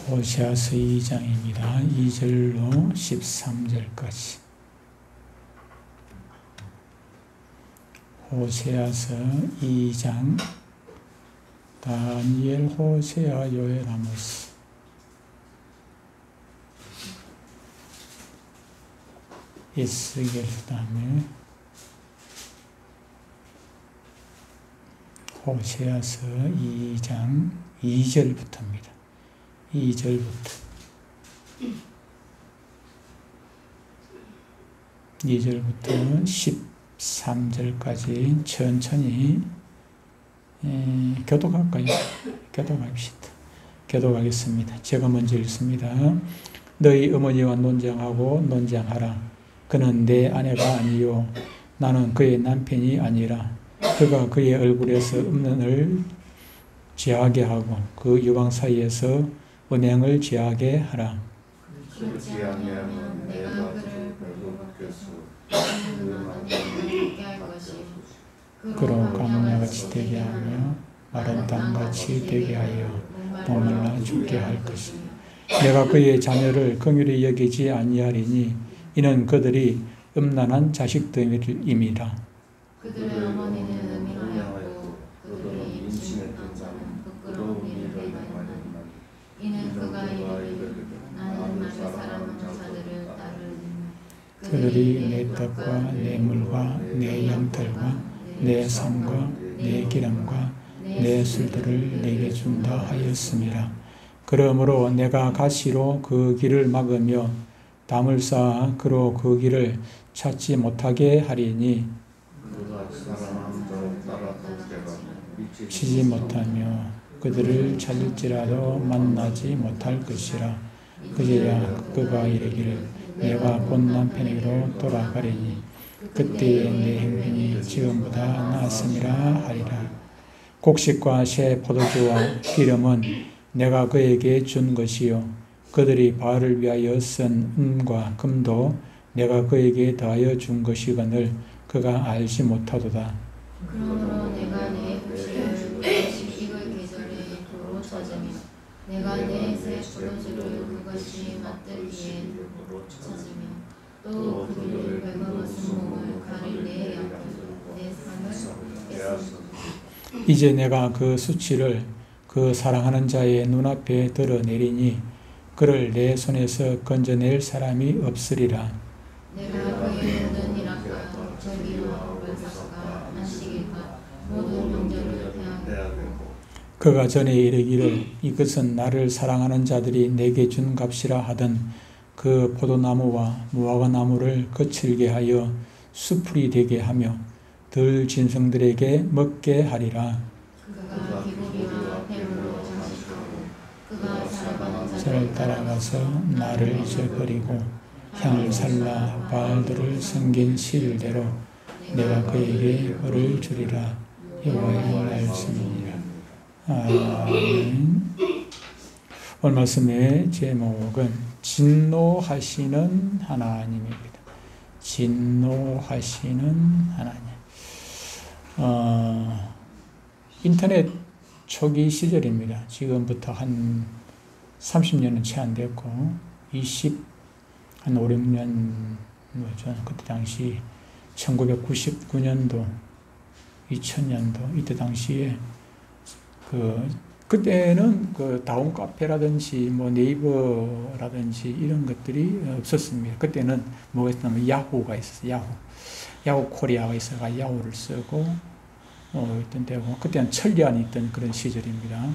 호세아서 2장입니다. 2절로 13절까지. 호세아서 2장. 다니엘, 호세아, 요엘, 아모스. 에스겔, 그다음에 호세아서 2장 2절부터입니다. 2절부터 13절까지 천천히 교독할까요? 교독합시다. 교독하겠습니다. 제가 먼저 읽습니다. 너희 어머니와 논쟁하라. 그는 내 아내가 아니요 나는 그의 남편이 아니라 그가 그의 얼굴에서 음란을 제하게 하고 그 유방 사이에서 언행을 제하게 하라. 그렇지 아니하면 내가 그를 벌거벗겨서 그로 가문야같이 되게 하며 마른 땅같이 되게 하여 목말라 죽게 할 것이니 내가 그의 자녀를 긍휼히 여기지 아니하리니 이는 그들이 음란한 자식들임이라. 그들의 어머니는 음행하였고 그들의 임신했던 자는 부끄러운 일을 행하였나니 이는 그가 이르기를 나는 나의 사랑하는 자들을 따르리니 그들이 내 떡과 내 물과 내 양털과 내 삶과 내 기름과 내 술들을 내게 준다 하였음이라. 그러므로 내가 가시로 그 길을 막으며 담을 쌓아 그로 그 길을 찾지 못하게 하리니 그가 사랑하는 자를 따라 쫓겨가 치지 못하며 그들을 찾을지라도 만나지 못할 것이라. 그제야 그가 이르기를 내가 본 남편에게로 돌아가리니 그때에 내 행편이 지금보다 나았음이라 하리라. 곡식과 새 포도주와 기름은 내가 그에게 준 것이요 그들이 바알을 위하여 쓴 은과 금도 내가 그에게 더하여 준 것이거늘 그가 알지 못하도다. 그러므로 내가 내 곡식을 그것이 익을 계절에 도로 찾으며 내가 내 새 포도주를 그것이 맞들기에 찾으며 또 그들을 벌거벗은 몸을 가릴 내 양털로 내 삶을 뺏으며 이제 내가 그 수치를 그 사랑하는 자의 눈앞에 드러내리니 그를 내 손에서 건져낼 사람이 없으리라. 내가 그의 모든 일악과 저기와 벌사가 안식일과 모든 명절을 대하고 그가 전에 이르기를 이것은 나를 사랑하는 자들이 내게 준 값이라 하던 그 포도나무와 무화과나무를 거칠게 하여 수풀이 되게 하며 들 짐승들에게 먹게 하리라. 그가 기고리와 뱀으로 장식하고 그가 살아가는 저를 따라가서 나를 잊어버리고 향을 살라 바알들을 섬긴 실대로 내가 그에게 벌을 주리라. 여호와의 말씀이니라. 아멘. 오늘 말씀의 제목은 진노하시는 하나님입니다. 진노하시는 하나님. 인터넷 초기 시절입니다. 지금부터 한 30년은 채 안 됐고 한 5, 6년 그때 당시 1999년도 2000년도 이때 당시에 그때는 그 다운 카페라든지 뭐 네이버라든지 이런 것들이 없었습니다. 그때는 뭐가 있었냐면 야후가 있었어요. 야후 코리아가 있어가 야후를 쓰고 있던 때고 그때는 천리안이 있던 그런 시절입니다.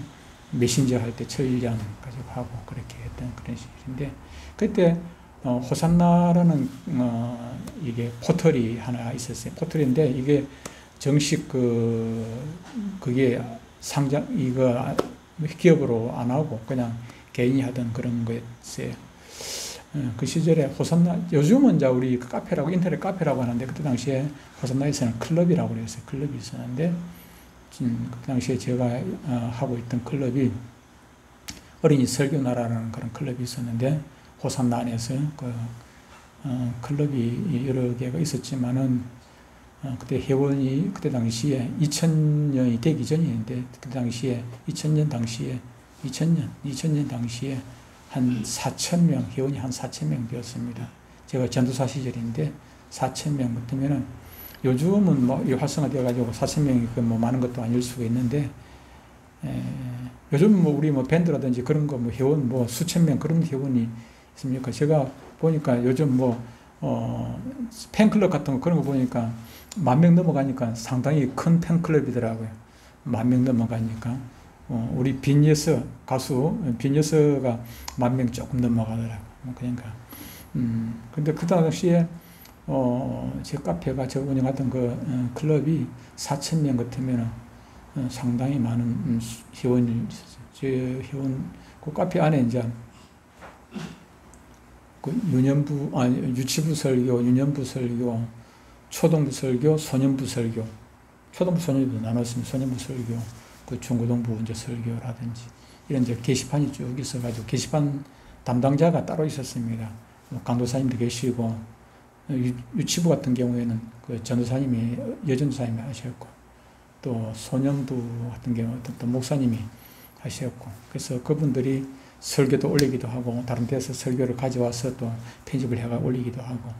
메신저 할 때 천리안 가지고 하고 그렇게 했던 그런 시절인데 그때 호산나라는 이게 포털이 하나 있었어요. 포털인데 이게 정식 그게 상장 이거 기업으로 안 하고 그냥 개인이 하던 그런 거였어요. 그 시절에 호산나 요즘은 이제 우리 카페라고 인터넷 카페라고 하는데 그때 당시에 호산나에서는 클럽이라고 그랬어요. 클럽이 있었는데 그 당시에 제가 하고 있던 클럽이 어린이 설교나라라는 그런 클럽이 있었는데 호산나 안에서 그 클럽이 여러 개가 있었지만은 그때 회원이 그때 당시에 2000년이 되기 전이었는데 그때 당시에 2000년 당시에 한 4,000명, 회원이 한 4,000명 되었습니다. 제가 전도사 시절인데 4,000명 같으면은 요즘은 뭐 활성화되어가지고 4,000명이 뭐 많은 것도 아닐 수가 있는데, 요즘 뭐 우리 뭐 밴드라든지 그런 거 뭐 회원 뭐 수천 명 그런 회원이 있습니까? 제가 보니까 요즘 뭐 팬클럽 같은 거 그런 거 보니까 10,000명 넘어가니까 상당히 큰 팬클럽이더라고요. 10,000명 넘어가니까 우리 빈예서 가수 빈예서가 10,000명 조금 넘어가더라고요. 그러니까 근데 그 당시에 제 카페가 저 운영하던 그 클럽이 4,000명 같으면 상당히 많은 회원이 있었어요. 제 회원 그 카페 안에 이제 그 유치부 설교, 유년부 설교, 초등부 설교, 소년부 설교, 초등부 소년부 나눴습니다. 소년부 설교, 그 중고등부 이제 설교라든지 이런 이제 게시판이 쭉 있어가지고 게시판 담당자가 따로 있었습니다. 강도사님도 계시고 유치부 같은 경우에는 그 전도사님이 여전도사님이 하셨고 또 소년부 같은 경우 또 목사님이 하셨고 그래서 그분들이 설교도 올리기도 하고 다른 데서 설교를 가져와서 또 편집을 해가 올리기도 하고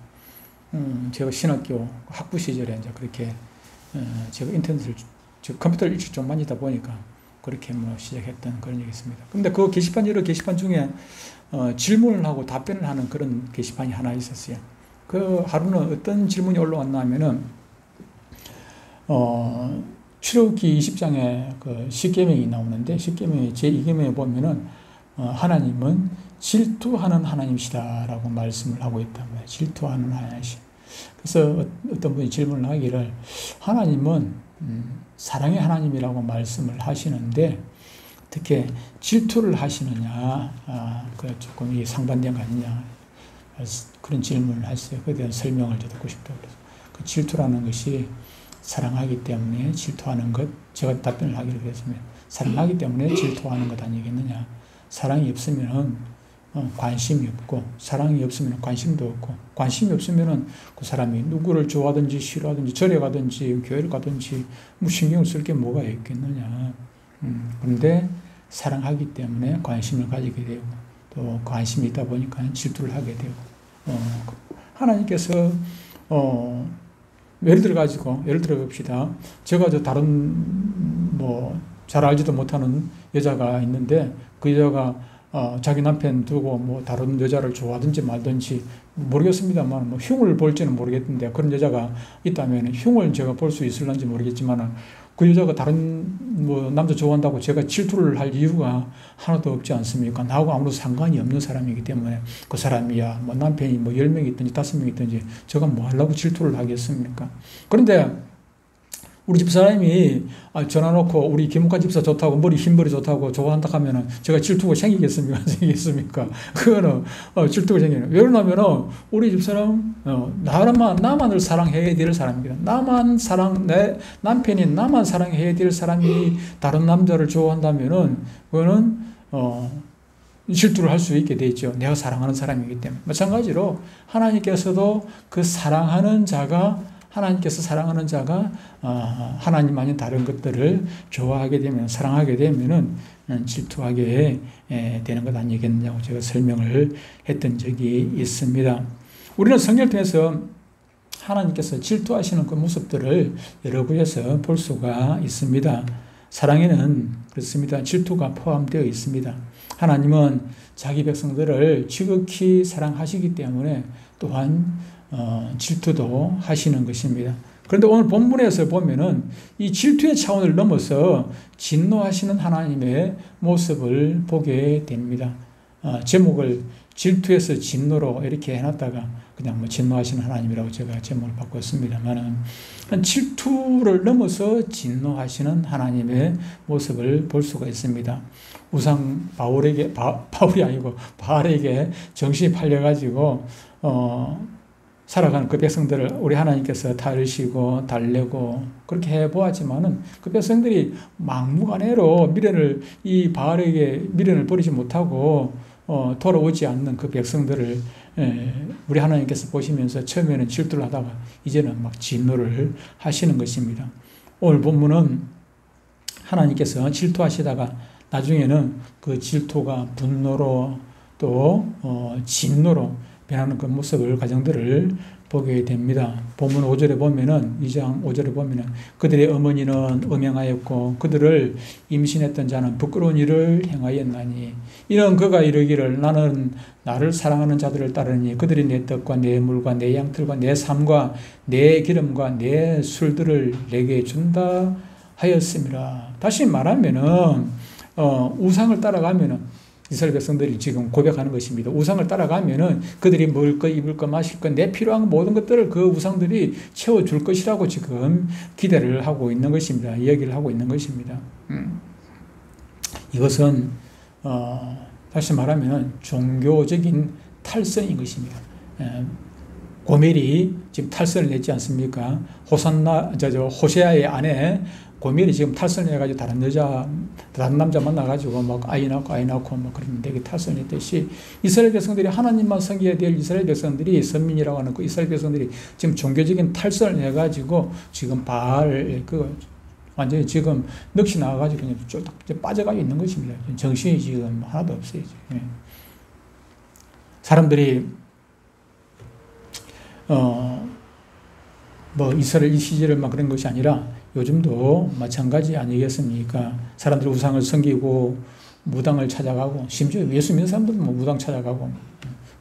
제가 신학교 학부 시절에 이제 그렇게 제가 인터넷을 컴퓨터를 일찍 좀 만지다 보니까 그렇게 뭐 시작했던 그런 얘기 있습니다. 근데 그 게시판 여러 게시판 중에 질문을 하고 답변을 하는 그런 게시판이 하나 있었어요. 그 하루는 어떤 질문이 올라왔나 하면은 출애굽기 20장에 그 십계명이 나오는데 십계명의 제2계명에 보면은 하나님은 질투하는 하나님이시다라고 말씀을 하고 있단 말이에요. 질투하는 하나님이시. 그래서 어떤 분이 질문을 하기를 하나님은 사랑의 하나님이라고 말씀을 하시는데 어떻게 질투를 하시느냐, 그 조금 이게 상반된 거 아니냐 그런 질문을 했어요. 그에 대한 설명을 듣고 싶다고 그래서 그 질투라는 것이 사랑하기 때문에 질투하는 것, 제가 답변을 하기로 했습니다. 사랑하기 때문에 질투하는 것 아니겠느냐. 사랑이 없으면 관심이 없고 사랑이 없으면 관심도 없고 관심이 없으면 그 사람이 누구를 좋아하든지 싫어하든지 절에 가든지 교회를 가든지 뭐 신경을 쓸 게 뭐가 있겠느냐. 그런데 사랑하기 때문에 관심을 가지게 되고 또 관심이 있다 보니까 질투를 하게 되고 하나님께서 예를 들어 봅시다. 제가 저 다른 뭐 잘 알지도 못하는 여자가 있는데 그 여자가 자기 남편 두고 뭐 다른 여자를 좋아하든지 말든지 모르겠습니다만 뭐 흉을 볼지는 모르겠는데 그런 여자가 있다면 흉을 제가 볼 수 있을런지 모르겠지만 그 여자가 다른 뭐 남자 좋아한다고 제가 질투를 할 이유가 하나도 없지 않습니까? 나하고 아무런 상관이 없는 사람이기 때문에 그 사람이야 뭐 남편이 뭐 10명 있든지 5명 있든지 제가 뭐 하려고 질투를 하겠습니까? 그런데 우리 집사람이 전화 놓고 우리 김묵환 집사 좋다고 머리 흰머리 좋다고 좋아한다 하면은 제가 질투가 생기겠습니까? 안 생기겠습니까? 그거는 질투가 생기는. 왜 그러냐면은 우리 집사람 나만을 사랑해야 될 사람입니다. 내 남편이 나만 사랑해야 될 사람이 다른 남자를 좋아한다면은 그거는 질투를 할 수 있게 되죠. 내가 사랑하는 사람이기 때문에. 마찬가지로 하나님께서도 그 하나님께서 사랑하는 자가 하나님 아닌 다른 것들을 좋아하게 되면 사랑하게 되면은 질투하게 되는 것 아니겠느냐고 제가 설명을 했던 적이 있습니다. 우리는 성경을 통해서 하나님께서 질투하시는 그 모습들을 여러 곳에서 볼 수가 있습니다. 사랑에는 그렇습니다. 질투가 포함되어 있습니다. 하나님은 자기 백성들을 지극히 사랑하시기 때문에 또한 질투도 하시는 것입니다. 그런데 오늘 본문에서 보면은 이 질투의 차원을 넘어서 진노하시는 하나님의 모습을 보게 됩니다. 제목을 질투에서 진노로 이렇게 해놨다가 그냥 뭐 진노하시는 하나님이라고 제가 제목을 바꿨습니다만은 질투를 넘어서 진노하시는 하나님의 모습을 볼 수가 있습니다. 우상 바울에게 정신이 팔려가지고 살아가는 그 백성들을 우리 하나님께서 다루시고 달래고 그렇게 해보았지만은 그 백성들이 막무가내로 이 바알에게 미련을 버리지 못하고 돌아오지 않는 그 백성들을 우리 하나님께서 보시면서 처음에는 질투를 하다가 이제는 막 진노를 하시는 것입니다. 오늘 본문은 하나님께서 질투하시다가 나중에는 그 질투가 분노로 또 진노로 변하는 그 모습을 가정들을 보게 됩니다. 본문 5절에 보면은 2장 5절에 보면은 그들의 어머니는 음행하였고 그들을 임신했던 자는 부끄러운 일을 행하였나니 이런 그가 이르기를 나는 나를 사랑하는 자들을 따르니 그들이 내 떡과 내 물과 내 양털과 내 삶과 내 기름과 내 술들을 내게 준다 하였습니다. 다시 말하면은 우상을 따라가면은 이스라엘 백성들이 지금 고백하는 것입니다. 우상을 따라가면은 그들이 먹을 것, 입을 것, 마실 것, 내 필요한 모든 것들을 그 우상들이 채워줄 것이라고 지금 기대를 하고 있는 것입니다. 이야기를 하고 있는 것입니다. 이것은 다시 말하면 종교적인 탈선인 것입니다. 고멜이 지금 탈선을 냈지 않습니까? 호세아의 아내 고멜이 지금 탈선을 해가지고 다른 남자 만나가지고 막 아이 낳고 막 그랬는데 이게 탈선을 했듯이 이스라엘 백성들이 하나님만 섬겨야 될 이스라엘 백성들이 선민이라고 하는 그 이스라엘 백성들이 지금 종교적인 탈선을 해가지고 지금 완전히 지금 넋이 나와가지고 그냥 쭉 빠져가 있는 것입니다. 정신이 지금 하나도 없어요. 사람들이 이스라엘 이 시절을 막 그런 것이 아니라 요즘도 마찬가지 아니겠습니까? 사람들이 우상을 섬기고 무당을 찾아가고 심지어 예수 믿는 사람들도 무당 찾아가고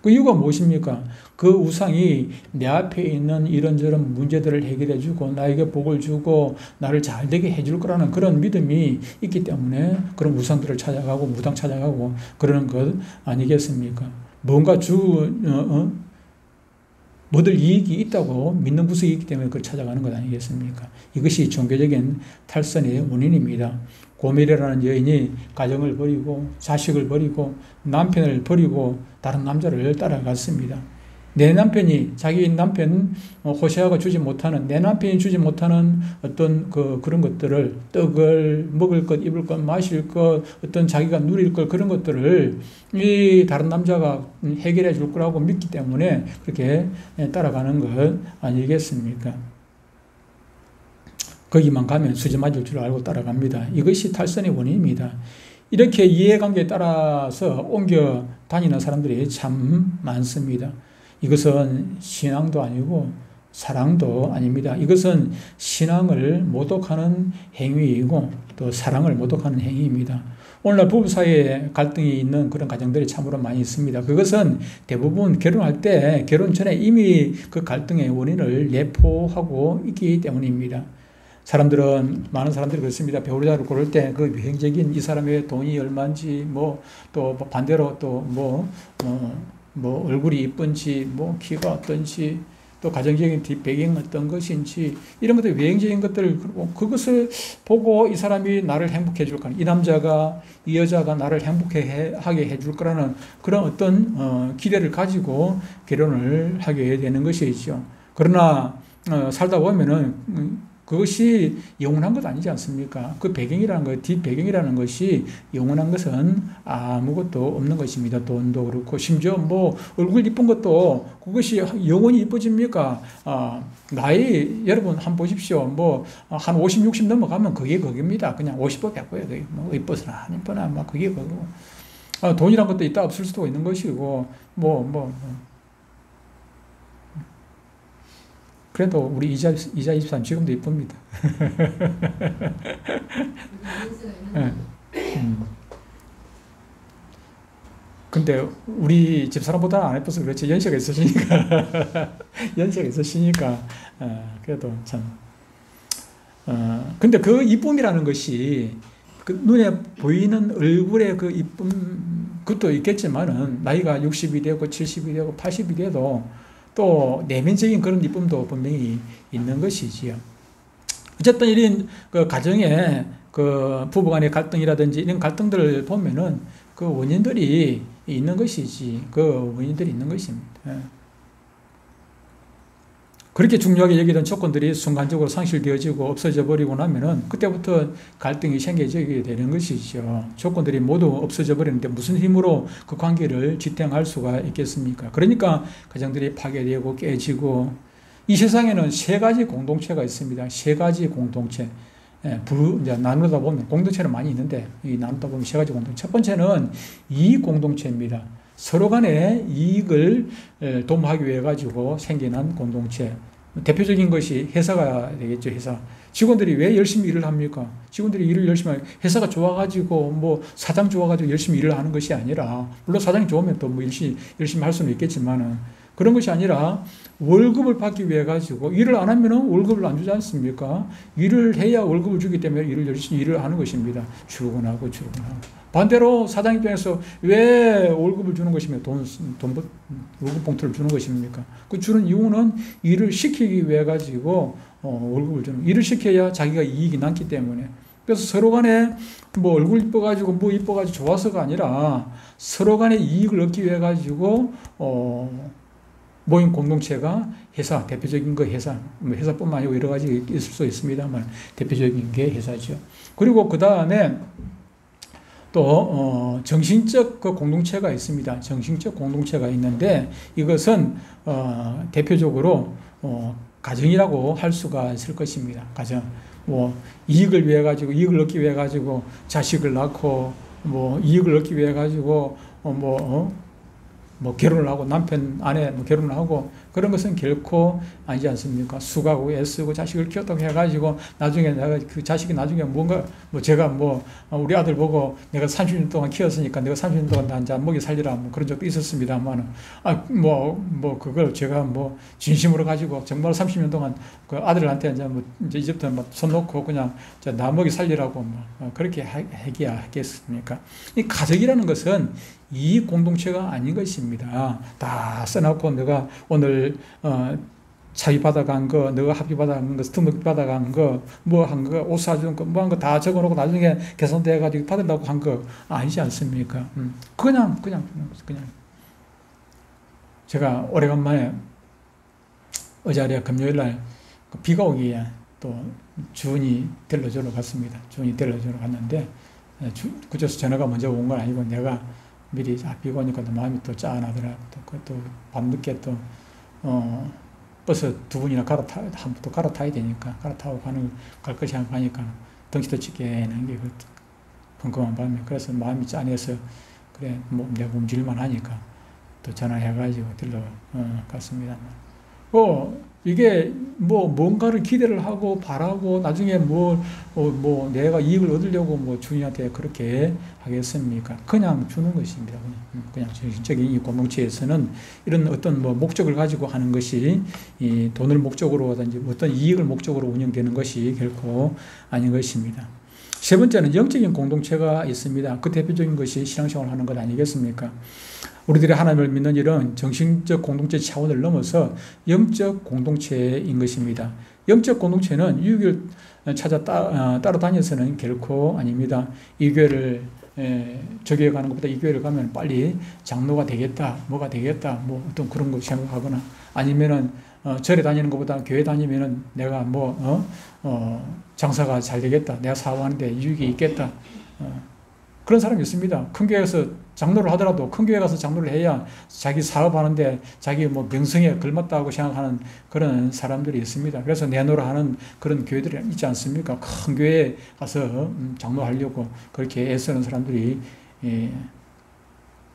그 이유가 무엇입니까? 그 우상이 내 앞에 있는 이런저런 문제들을 해결해 주고 나에게 복을 주고 나를 잘 되게 해줄 거라는 그런 믿음이 있기 때문에 그런 우상들을 찾아가고 무당 찾아가고 그러는 것 아니겠습니까? 뭔가 뭐들 이익이 있다고 믿는 구석이 있기 때문에 그걸 찾아가는 것 아니겠습니까? 이것이 종교적인 탈선의 원인입니다. 고멜이라는 여인이 가정을 버리고 자식을 버리고 남편을 버리고 다른 남자를 따라갔습니다. 내 남편이 자기 남편 호세아가 주지 못하는 내 남편이 주지 못하는 어떤 그런 것들을 떡을 먹을 것 입을 것 마실 것 어떤 자기가 누릴 것 그런 것들을 이 다른 남자가 해결해 줄 거라고 믿기 때문에 그렇게 따라가는 것 아니겠습니까? 거기만 가면 수지 맞을 줄 알고 따라갑니다. 이것이 탈선의 원인입니다. 이렇게 이해관계에 따라서 옮겨 다니는 사람들이 참 많습니다. 이것은 신앙도 아니고 사랑도 아닙니다. 이것은 신앙을 모독하는 행위이고 또 사랑을 모독하는 행위입니다. 오늘날 부부 사이에 갈등이 있는 그런 가정들이 참으로 많이 있습니다. 그것은 대부분 결혼할 때 결혼 전에 이미 그 갈등의 원인을 내포하고 있기 때문입니다. 많은 사람들이 그렇습니다. 배우자를 고를 때 그 유행적인 이 사람의 돈이 얼마인지 또 반대로 얼굴이 이쁜지 키가 어떤지 또 가정적인 뒷배경이 어떤 것인지 이런 것들 외형적인 것들을 그것을 보고 이 사람이 나를 행복해 줄 거라는 이 여자가 나를 행복하게 해줄 거라는 그런 어떤 기대를 가지고 결혼을 하게 되는 것이죠. 그러나 살다 보면은 그것이 영원한 것 아니지 않습니까? 그 배경이라는 것, 뒷배경이라는 것이 영원한 것은 아무것도 없는 것입니다. 돈도 그렇고, 심지어 얼굴 이쁜 것도 그것이 영원히 이뻐집니까? 여러분, 한번 보십시오. 한 50, 60 넘어가면 그게 그겁니다. 그냥 50보 100보예요. 그게 이뻐서나, 안 이뻐나, 그게 그거고. 돈이란 것도 있다 없을 수도 있는 것이고, 그래도 우리 이자 23 지금도 이쁩니다. 근데 우리 집사람보다는 안 예뻐서 그렇지 연세가 있으시니까 그래도 참 근데 그 이쁨이라는 것이 그 눈에 보이는 얼굴의 그 이쁨 그것도 있겠지만은 나이가 60이 되고 70이 되고 80이 돼도 또 내면적인 그런 이쁨도 분명히 있는 것이지요. 어쨌든 이런 그 가정의 그 부부간의 갈등이라든지 이런 갈등들을 보면은 그 원인들이 있는 것이지. 그 원인들이 있는 것입니다. 그렇게 중요하게 여기던 조건들이 순간적으로 상실되어지고 없어져 버리고 나면은 그때부터 갈등이 생겨지게 되는 것이죠. 조건들이 모두 없어져 버리는데 무슨 힘으로 그 관계를 지탱할 수가 있겠습니까? 그러니까 가정들이 파괴되고 깨지고 이 세상에는 세 가지 공동체가 있습니다. 세 가지 공동체. 이제 나누다 보면 공동체는 많이 있는데 이 나누다 보면 세 가지 공동체. 첫 번째는 이익 공동체입니다. 서로 간의 이익을 도모하기 위해 가지고 생겨난 공동체. 대표적인 것이 회사가 되겠죠, 회사. 직원들이 왜 열심히 일을 합니까? 직원들이 일을 열심히 하면 회사가 좋아가지고 뭐 사장 좋아가지고 열심히 일을 하는 것이 아니라, 물론 사장이 좋으면 또 뭐 열심히 할 수는 있겠지만은, 그런 것이 아니라 월급을 받기 위해 가지고 일을 안 하면은 월급을 안 주지 않습니까? 일을 해야 월급을 주기 때문에 열심히 일을 하는 것입니다. 출근하고. 반대로 사장 입장에서 왜 월급을 주는 것이며 월급 봉투를 주는 것입니까? 그 주는 이유는 일을 시키기 위해 가지고 월급을 주는, 일을 시켜야 자기가 이익이 남기 때문에. 그래서 서로 간에 뭐 얼굴 이뻐가지고 뭐 이뻐가지고 좋아서가 아니라 서로 간에 이익을 얻기 위해 가지고 모인 공동체가 회사, 대표적인 거 회사, 뭐 회사뿐만 아니고 여러 가지 있을 수 있습니다만 대표적인 게 회사죠. 그리고 그 다음에 또 정신적 그 공동체가 있습니다. 정신적 공동체가 있는데 이것은 대표적으로 가정이라고 할 수가 있을 것입니다. 가정. 뭐 이익을 위해 가지고, 이익을 얻기 위해 가지고 자식을 낳고, 뭐 이익을 얻기 위해 가지고 뭐 결혼을 하고, 남편 아내 뭐 결혼을 하고, 그런 것은 결코 아니지 않습니까? 수고하고 애쓰고 자식을 키웠다고 해가지고 나중에 내가 그 자식이 나중에 뭔가 뭐 제가 뭐 우리 아들 보고 내가 30년 동안 키웠으니까 내가 30년 동안 나 이제 먹이 살리라 뭐 그런 적도 있었습니다만은 뭐 그걸 제가 뭐 진심으로 가지고 정말 30년 동안 그 아들한테 이제 이제부터 뭐 손 놓고 그냥 나 먹이 살리라고 뭐 그렇게 하겠습니까? 이 가족이라는 것은 이 공동체가 아닌 것입니다. 다 써놓고 내가 오늘 차비 받아간 거, 너가 합의 받아간 거, 스토먹 받아간 거, 뭐 한 거, 옷 사준 거, 뭐 한 거 다 적어놓고 나중에 계산돼가지고 받으려고 한 거 아니지 않습니까? 그냥. 제가 오래간만에 어제 금요일날 비가 오기에 또 주은이 데려주러 갔습니다. 주은이 데려주러 갔는데 그쪽에서 전화가 먼저 온 건 아니고 내가 미리 비가 오니까 또 마음이 또 짠하더라고. 또 밤늦게 또 버스 두 분이나 갈아타야 되니까 갈아타고 갈 것이 생각하니까 덩치도 찌개는 게 컴컴한 밤에. 그래서 마음이 짠해서 그래 뭐 내가 움직일만 하니까 또 전화해가지고 갔습니다. 이게 뭐 뭔가를 기대를 하고 바라고 나중에 뭐 내가 이익을 얻으려고 뭐 주인한테 그렇게 하겠습니까? 그냥 주는 것입니다. 그냥 정신적인 이 공동체에서는 이런 어떤 뭐 목적을 가지고 하는 것이 이 돈을 목적으로 하든지 어떤 이익을 목적으로 운영되는 것이 결코 아닌 것입니다. 세 번째는 영적인 공동체가 있습니다. 그 대표적인 것이 신앙생활을 하는 것 아니겠습니까? 우리들이 하나님을 믿는 일은 정신적 공동체 차원을 넘어서 영적 공동체인 것입니다. 영적 공동체는 유익을 찾아 따로 다녀서는 결코 아닙니다. 이 교회를 저 교회 가는 것보다 이 교회를 가면 빨리 장로가 되겠다, 뭐가 되겠다, 뭐 어떤 그런 걸 생각하거나 아니면은 절에 다니는 것보다 교회 다니면은 내가 장사가 잘 되겠다, 내가 사업하는데 유익이 있겠다. 그런 사람이 있습니다. 큰 교회에서 장로를 하더라도 큰 교회 가서 장로를 해야 자기 사업하는데 자기 뭐 명성에 걸맞다고 생각하는 그런 사람들이 있습니다. 그래서 내노라 하는 그런 교회들이 있지 않습니까? 큰 교회에 가서 장로하려고 그렇게 애쓰는 사람들이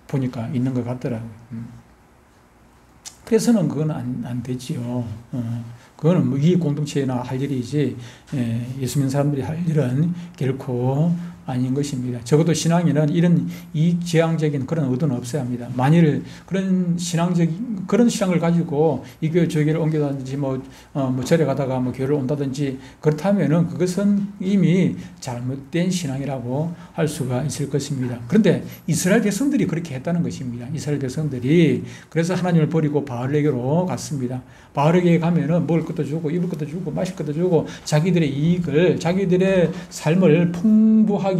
보니까 있는 것 같더라고요. 그래서는 그건 안 되지요. 그거는 뭐 이 공동체나 할 일이지 예수 믿는 사람들이 할 일은 결코 아닌 것입니다. 적어도 신앙인은 이런 이지향적인 그런 의도는 없어야 합니다. 만일 그런 신앙을 가지고 이 교회 저 교회를 옮겨다든지 뭐 절에 가다가 뭐 교회를 온다든지 그렇다면은 그것은 이미 잘못된 신앙이라고 할 수가 있을 것입니다. 그런데 이스라엘 백성들이 그렇게 했다는 것입니다. 이스라엘 백성들이 그래서 하나님을 버리고 바알에게로 갔습니다. 바알에게 가면은 먹을 것도 주고 입을 것도 주고 마실 것도 주고 자기들의 이익을 자기들의 삶을 풍부하게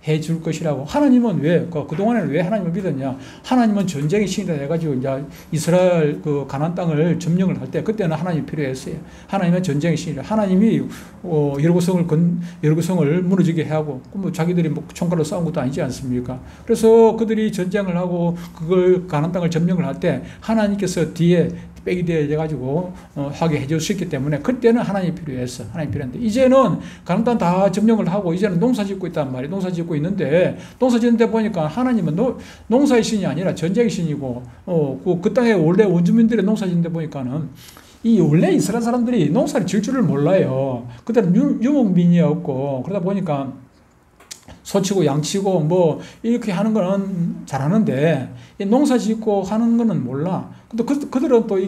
해줄 것이라고. 하나님은 왜 그동안에는 왜 하나님을 믿었냐? 하나님은 전쟁의 신이라 해가지고 이제 이스라엘 그 가나안 땅을 점령을 할 때 그때는 하나님이 필요했어요. 하나님은 전쟁의 신이라. 하나님이 여리고성을 무너지게 하고 뭐 자기들이 뭐 총칼로 싸운 것도 아니지 않습니까? 그래서 그들이 전쟁을 하고 그걸 가나안 땅을 점령을 할 때 하나님께서 뒤에 백이 되어가지고 하게 해줄 수 있기 때문에 그때는 하나님이 필요했어. 하나님이 필요한데 이제는 가나안 땅 다 점령을 하고 이제는 농사 짓고 있단 말이에요. 농사 짓고 있는데 농사 짓는데 보니까 하나님은 농사의 신이 아니라 전쟁의 신이고 그 땅에 원래 원주민들의 농사 짓는데 보니까는 이 원래 이스라엘 사람들이 농사를 질 줄을 몰라요. 그때는 유목민이었고 그러다 보니까 소치고 양치고 뭐 이렇게 하는 거는 잘하는데 농사 짓고 하는 거는 몰라. 근데 그들은 또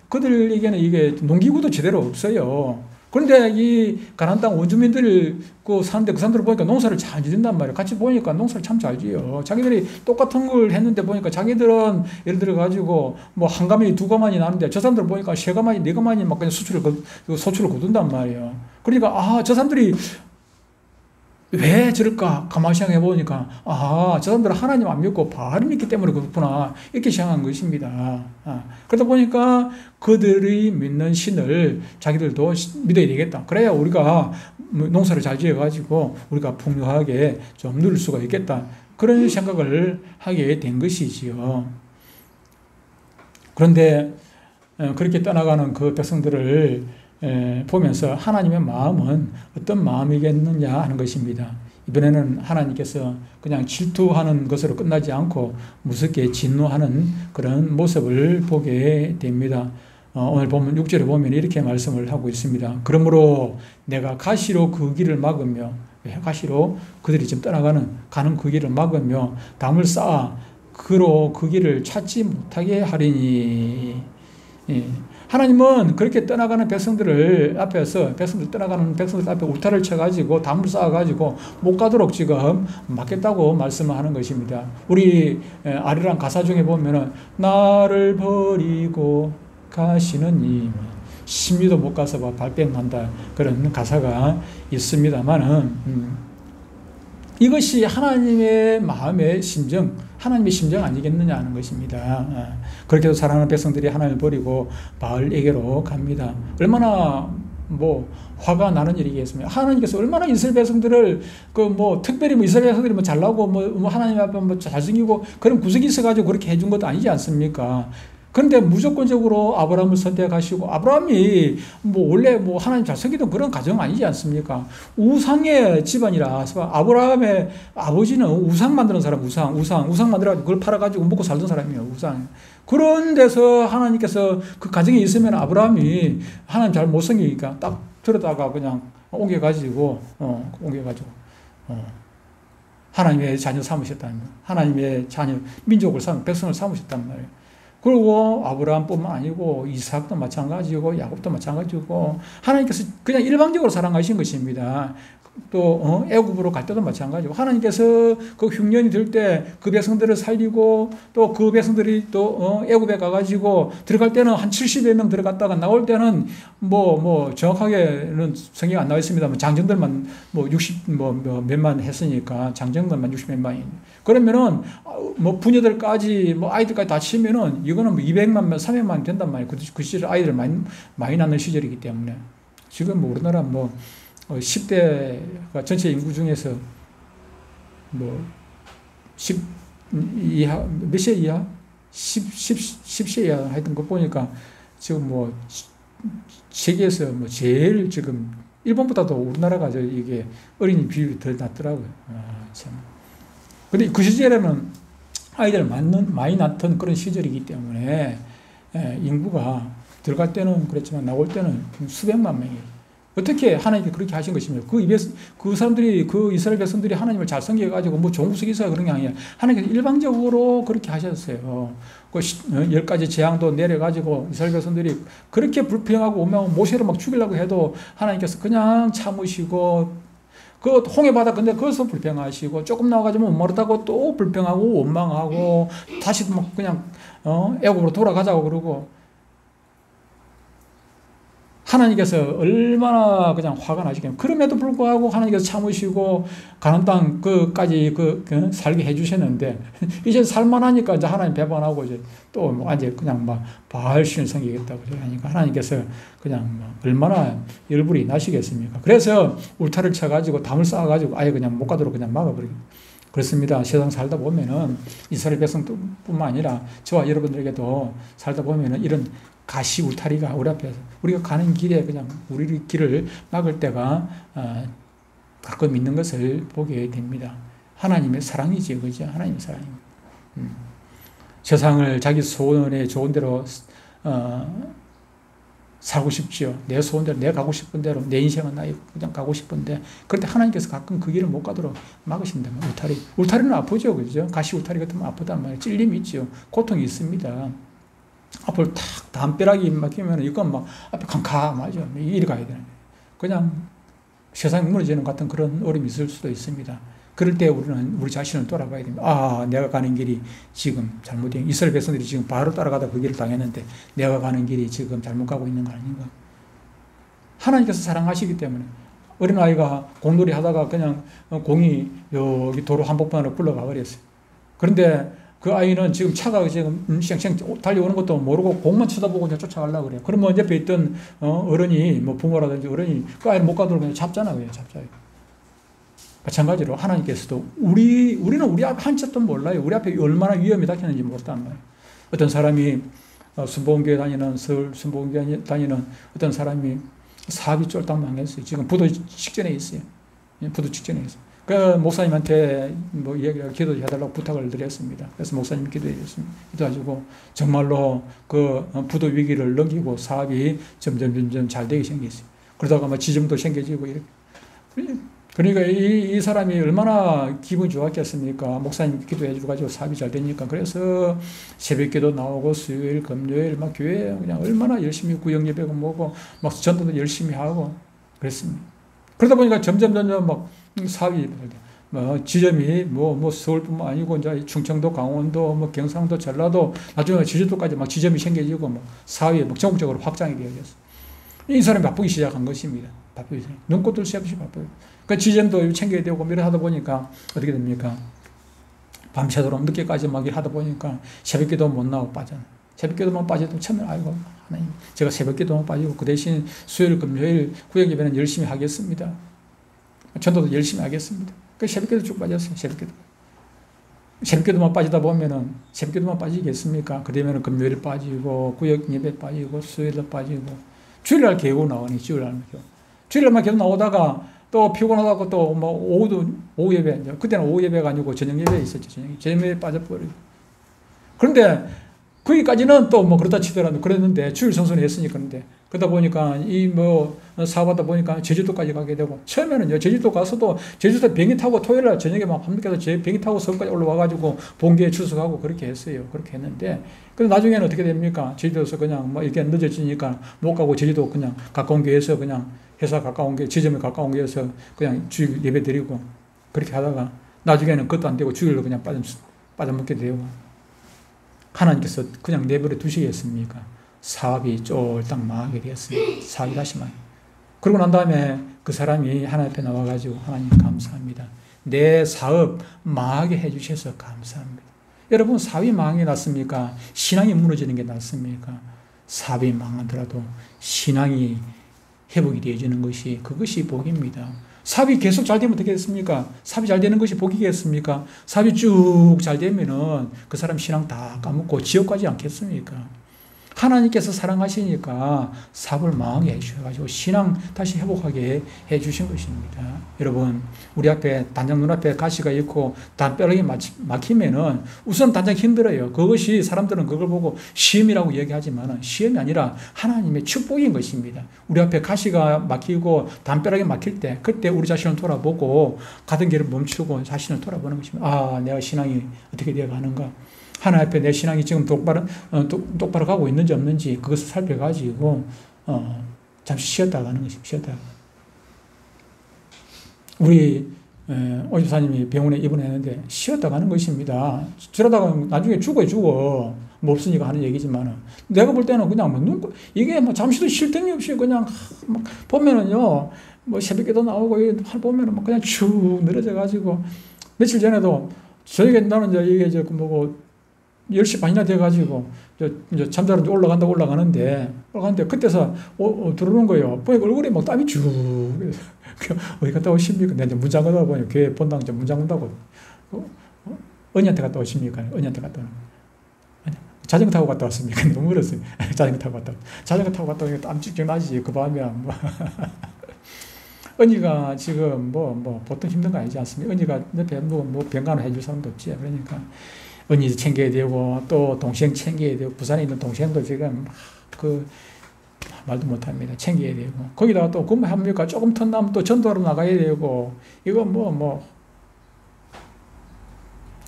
그들에게는 이게 농기구도 제대로 없어요. 그런데 이 가나안 땅 원주민들 사는데 그 사람들을 보니까 농사를 잘 짓는단 말이에요. 같이 보니까 농사를 참 잘 지어요. 자기들이 똑같은 걸 했는데 보니까 자기들은 예를 들어 가지고 뭐 한 가마니 두 가마니 나는데 저 사람들 보니까 세 가마니 네 가마니 막 그냥 소출을 거둔단 말이에요. 그러니까 저 사람들이 왜 저럴까 가만히 생각해 보니까 저 사람들은 하나님 안 믿고 바알을 믿기 때문에 그렇구나 이렇게 생각한 것입니다. 그러다 보니까 그들이 믿는 신을 자기들도 믿어야 되겠다. 그래야 우리가 농사를 잘 지어가지고 우리가 풍요하게 좀 누릴 수가 있겠다. 그런 생각을 하게 된 것이지요. 그런데 그렇게 떠나가는 그 백성들을 보면서 하나님의 마음은 어떤 마음이겠느냐 하는 것입니다. 이번에는 하나님께서 그냥 질투하는 것으로 끝나지 않고 무섭게 진노하는 그런 모습을 보게 됩니다. 오늘 보면 6절에 보면 이렇게 말씀을 하고 있습니다. 그러므로 내가 가시로 그 길을 막으며 가시로 그들이 지금 가는 그 길을 막으며 담을 쌓아 그로 그 길을 찾지 못하게 하리니. 하나님은 그렇게 떠나가는 백성들 앞에 울타리를 쳐가지고 담을 쌓아가지고 못 가도록 지금 막겠다고 말씀을 하는 것입니다. 우리 아리랑 가사 중에 보면은 나를 버리고 가시는 이 심리도 못 가서 발뺌한다 그런 가사가 있습니다만은 이것이 하나님의 마음의 심정, 하나님의 심정 아니겠느냐 하는 것입니다. 그렇게 해서 사랑하는 백성들이 하나님을 버리고 바알에게로 갑니다. 얼마나 화가 나는 일이겠습니까? 하나님께서 얼마나 이스라엘 백성들을 특별히 이스라엘 백성들이 잘나고 하나님 앞에 잘생기고 그런 구석이 있어가지고 그렇게 해준 것도 아니지 않습니까? 그런데 무조건적으로 아브라함을 선택하시고 아브라함이 원래 하나님 잘생기던 그런 가정 아니지 않습니까? 우상의 집안이라서 아브라함의 아버지는 우상 만드는 사람, 우상 만들어가지고 그걸 팔아가지고 먹고 살던 사람이에요, 우상. 그런 데서 하나님께서 그 가정에 있으면 아브라함이 하나님 잘 못생기니까 딱 들어다가 그냥 옮겨가지고 하나님의 자녀 삼으셨다는 거예요. 하나님의 자녀, 백성을 삼으셨단 말이에요. 그리고 아브라함뿐만 아니고 이삭도 마찬가지고 야곱도 마찬가지고 하나님께서 그냥 일방적으로 사랑하신 것입니다. 또 애굽으로 갈 때도 마찬가지고 하나님께서 그 흉년이 들 때 그 백성들을 살리고 또 그 백성들이 또 애굽에 가가지고 들어갈 때는 한 70여 명 들어갔다가 나올 때는 정확하게는 성경에 안 나와 있습니다만 장정들만 60 몇만 했으니까 장정들만 60 몇만이 그러면은 부녀들까지 아이들까지 다 치면은 이거는 200만 명 300만 된단 말이에요. 그 시절 아이들 많이 낳는 시절이기 때문에 지금 우리나라 10대가 전체 인구 중에서 10 이하, 몇 세 이하? 10세 이하 하여튼 거 보니까 지금 세계에서 제일 지금 일본보다도 우리나라가 이게 어린이 비율이 더 낮더라고요. 참. 근데 그 시절에는 아이들 많이 낳던 그런 시절이기 때문에 인구가 들어갈 때는 그렇지만 나올 때는 수백만 명이에요. 어떻게 하나님께 그렇게 하신 것입니까? 그 사람들이, 그 이스라엘 백성들이 하나님을 잘 섬겨가지고 종구석이 있어야 그런 게 아니에요. 하나님께서 일방적으로 그렇게 하셨어요. 10가지 재앙도 내려가지고 이스라엘 백성들이 그렇게 불평하고 오면 모세를 막 죽이려고 해도 하나님께서 그냥 참으시고 그 홍해 바다 근데 거기서 불평하시고 조금 나와가지고 못 마르다고 또 불평하고 원망하고 다시 그냥 애굽으로 돌아가자고 그러고 하나님께서 얼마나 그냥 화가 나시겠어요. 그럼에도 불구하고 하나님께서 참으시고 가나안 땅 그까지 살게 해주셨는데 이제 살만하니까 이제 하나님 배반하고 이제 또 이제 그냥 바알 신을 섬기겠다고 하니까 하나님께서 그냥 얼마나 열불이 나시겠습니까? 그래서 울타리를 쳐가지고 담을 쌓아가지고 아예 그냥 못 가도록 그냥 막아버리고 그렇습니다. 세상 살다 보면은 이스라엘 백성뿐만 아니라 저와 여러분들에게도 살다 보면은 이런 가시 울타리가 우리 앞에서 우리가 가는 길에 그냥 우리 길을 막을 때가 가끔 있는 것을 보게 됩니다. 하나님의 사랑이지, 그죠? 하나님의 사랑입니다. 세상을 자기 소원에 좋은 대로 살고 싶지요. 내 소원대로, 내가 가고 싶은 대로, 내 인생은 나 그냥 가고 싶은데, 그런데 하나님께서 가끔 그 길을 못 가도록 막으신다면, 울타리는 아프죠, 그죠? 가시 울타리 같으면 아프단 말이에요. 찔림이 있죠. 고통이 있습니다. 앞을 탁 담벼락이 막히면 이건 막 앞에 캄캄하죠. 이리 가야 되는 거예요. 그냥 세상이 무너지는 같은 그런 어려움이 있을 수도 있습니다. 그럴 때 우리는 우리 자신을 돌아봐야 됩니다. 아, 내가 가는 길이 지금 잘못된, 이스라엘 백성들이 지금 바로 따라가다 그 길을 당했는데 내가 가는 길이 지금 잘못 가고 있는 거 아닌가? 하나님께서 사랑하시기 때문에 어린아이가 공놀이 하다가 그냥 공이 여기 도로 한복판으로 굴러가 버렸어요. 그런데 그 아이는 지금 차가 지금 쌩쌩 달려오는 것도 모르고 공만 쳐다보고 그냥 쫓아가려고 그래요. 그러면 옆에 있던 어른이, 뭐 부모라든지 어른이 그 아이를 못 가도록 그냥 잡잖아요. 잡자요. 마찬가지로 하나님께서도 우리는 우리 앞에 한 쳤도 몰라요. 우리 앞에 얼마나 위험이 닥치는지 모른단 말이에요. 어떤 사람이 순복음교회 다니는, 서울 순복음교회 다니는 어떤 사람이 사업이 쫄딱 망했어요. 지금 부도 직전에 있어요. 부도 직전에 있어요. 그 목사님한테 뭐 이야기를 기도해달라고 부탁을 드렸습니다. 그래서 목사님 기도해줬습니다. 기도해주고 정말로 그 부도 위기를 넘기고 사업이 점점 잘 되게 생겼어요. 그러다가 막 지점도 생겨지고 이렇게. 그러니까 이 사람이 얼마나 기분이 좋았겠습니까? 목사님 기도해주고 사업이 잘 되니까. 그래서 새벽기도 나오고 수요일, 금요일 막 교회에 그냥 얼마나 열심히 구역 예배고 뭐고 막 전도도 열심히 하고 그랬습니다. 그러다 보니까 점점 막 사업이 뭐 지점이 뭐 서울뿐만 아니고 이제 충청도, 강원도, 뭐 경상도, 전라도, 나중에 제주도까지 막 지점이 생겨지고 뭐 사업이 막 전국적으로 확장이 되어졌어요. 이 사람이 바쁘기 시작한 것입니다. 바쁘기 시작. 눈꽃 뜰 새 없이 바빠요. 그 지점도 챙겨야 되고 이래 하다 보니까 어떻게 됩니까? 밤새도록 늦게까지 막 일하다 보니까 새벽기도 못 나오고 빠져요. 새벽기도만 빠져도 처음에 아이고 하나님 제가 새벽기도만 빠지고 그 대신 수요일, 금요일 구역 예배는 열심히 하겠습니다. 전도도 열심히 하겠습니다. 그 새벽기도 쭉 빠졌어요. 새벽기도만 빠지다 보면은 새벽기도만 빠지겠습니까? 그러면은 금요일 빠지고 구역 예배 빠지고 수요일도 빠지고 주일날 계획으로 나오니 주일날만 계속 나오다가 또 피곤하다고 또 뭐 오후 예배, 그때는 오후 예배가 아니고 저녁 예배 있었죠. 저녁 예배 빠져버리고. 그런데 거기까지는 또 뭐 그렇다 치더라도 그랬는데 주일 성수는 했으니까. 그런데 그러다 보니까 이 뭐 사업하다 보니까 제주도까지 가게 되고, 처음에는요 제주도 가서도 제주도 비행기 타고 토요일날 저녁에 막 밤늦게도 비행기 타고 서울까지 올라와가지고 본교에 출석하고 그렇게 했어요. 그렇게 했는데 근데 나중에는 어떻게 됩니까? 제주도에서 그냥 뭐 이렇게 늦어지니까 못 가고 제주도 그냥 가까운 교회에서 그냥 회사 가까운 게 지점에 가까운 교회에서 그냥 주일 예배 드리고 그렇게 하다가 나중에는 그것도 안 되고 주일로 그냥 빠져먹게 되고, 하나님께서 그냥 내버려 두시겠습니까? 사업이 쫄딱 망하게 되었어요. 사업이 다시 망해. 그러고 난 다음에 그 사람이 하나님 앞에 나와가지고 하나님 감사합니다. 내 사업 망하게 해주셔서 감사합니다. 여러분 사업이 망하게 낫습니까? 신앙이 무너지는 게 낫습니까? 사업이 망하더라도 신앙이 회복이 되어지는 것이 그것이 복입니다. 사업이 계속 잘 되면 어떻게 됐습니까? 사업이 잘 되는 것이 복이겠습니까? 사업이 쭉 잘 되면은 그 사람 신앙 다 까먹고 지옥 가지 않겠습니까? 하나님께서 사랑하시니까 사업을 망하게 해주셔가지고 신앙 다시 회복하게 해주신 것입니다. 여러분, 우리 앞에 단장 눈앞에 가시가 있고 담벼락이 막히면은 우선 단장 힘들어요. 그것이 사람들은 그걸 보고 시험이라고 얘기하지만 시험이 아니라 하나님의 축복인 것입니다. 우리 앞에 가시가 막히고 담벼락이 막힐 때 그때 우리 자신을 돌아보고 가던 길을 멈추고 자신을 돌아보는 것입니다. 아, 내가 신앙이 어떻게 되어 가는가? 하나님 앞에 내 신앙이 지금 똑바로 가고 있는지 없는지 그것을 살펴가지고 잠시 쉬었다 가는 것입니다. 쉬었다. 우리 오집사님이 병원에 입원했는데 쉬었다 가는 것입니다. 저러다가 나중에 죽어. 뭐 없으니까 하는 얘기지만 내가 볼 때는 그냥 뭐 이게 뭐 잠시도 쉴 틈이 없이 그냥 막 보면은요 뭐 새벽에도 나오고 보면은 막 그냥 쭉 늘어져 가지고 며칠 전에도 저녁에 나는 이제 이게 뭐고 10시 반이나 돼가지고, 이제 잠자러 올라가는데, 그때서, 들어오는 거예요. 보니까 얼굴에 막 땀이 쭉, 어디 갔다 오십니까? 내가 이제 문 잠그다 보니, 교회 본당 이제 문 잠근다고. 언니한테 갔다 오십니까? 언니한테 갔다 오는 자전거 타고 갔다 왔습니까? 너무 멀었어요. 자전거 타고 갔다 자전거 타고 갔다 오니까 땀 찍찍 나지. 그 밤에 뭐. 언니가 지금 보통 힘든 거 아니지 않습니까? 언니가 옆에 뭐 병간호 해줄 사람도 없지. 그러니까 언니 챙겨야 되고 또 동생 챙겨야 되고 부산에 있는 동생도 지금 말도 못합니다. 챙겨야 되고 거기다가 또 근무합니까? 조금 턴 나면 또 전도하러 나가야 되고 이거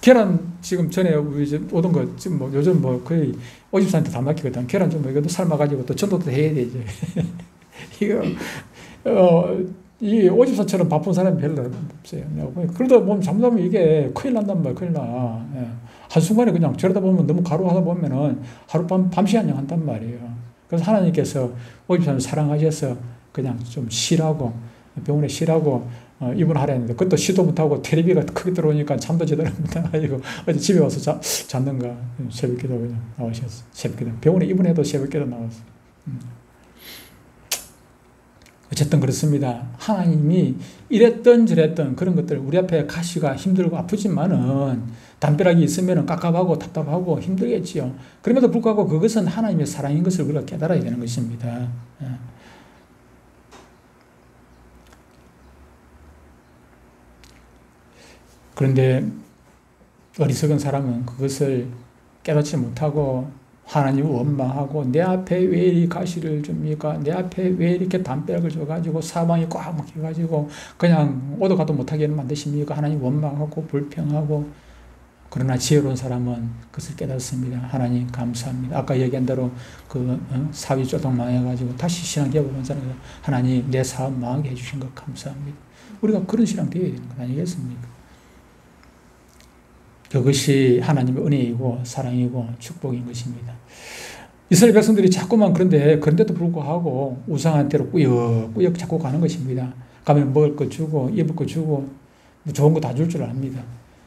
계란 지금 전에 오던 거 지금 요즘 거의 오집사한테 다 맡기거든. 계란 좀 이것도 삶아가지고 또 전도도 해야 되지. 이거 이 오집사처럼 바쁜 사람이 별로 없어요. 그러다 보면 잘못하면 이게 큰일 난단 말이야. 큰일 나. 예. 한순간에 그냥 저러다 보면 너무 가루하다 보면은 밤시간냥 한단 말이에요. 그래서 하나님께서 오집사를 사랑하셔서 그냥 좀 쉬라고 병원에 쉬라고 입원하려 했는데 그것도 시도 못하고 텔레비가 크게 들어오니까 잠도 제대로 못해가지고 어제 집에 와서 잤는가 새벽기도 그냥 나오셨어. 새벽기도 병원에 입원해도 새벽기도 나왔어. 어쨌든 그렇습니다. 하나님이 이랬던 저랬던 그런 것들 우리 앞에 가시가 힘들고 아프지만은 담벼락이 있으면 깝깝하고 답답하고 힘들겠지요. 그럼에도 불구하고 그것은 하나님의 사랑인 것을 우리가 깨달아야 되는 것입니다. 그런데 어리석은 사람은 그것을 깨닫지 못하고 하나님을 원망하고 내 앞에 왜 이 가시를 줍니까? 내 앞에 왜 이렇게 담벼락을 줘가지고 사방이 꽉 막혀가지고 그냥 오도 가도 못하게 만드십니까? 하나님 원망하고 불평하고 그러나 지혜로운 사람은 그것을 깨닫습니다. 하나님 감사합니다. 아까 얘기한 대로 사위 쪼덕 망해가지고 다시 신앙 개업을 한 사람은 하나님 내 사업 망하게 해주신 것 감사합니다. 우리가 그런 신앙 되어야 되는 것 아니겠습니까? 그것이 하나님의 은혜이고 사랑이고 축복인 것입니다. 이스라엘 백성들이 자꾸만 그런데도 불구하고 우상한테로 꾸역꾸역 자꾸 가는 것입니다. 가면 먹을 거 주고 입을 거 주고 좋은 거 다 줄 줄 압니다.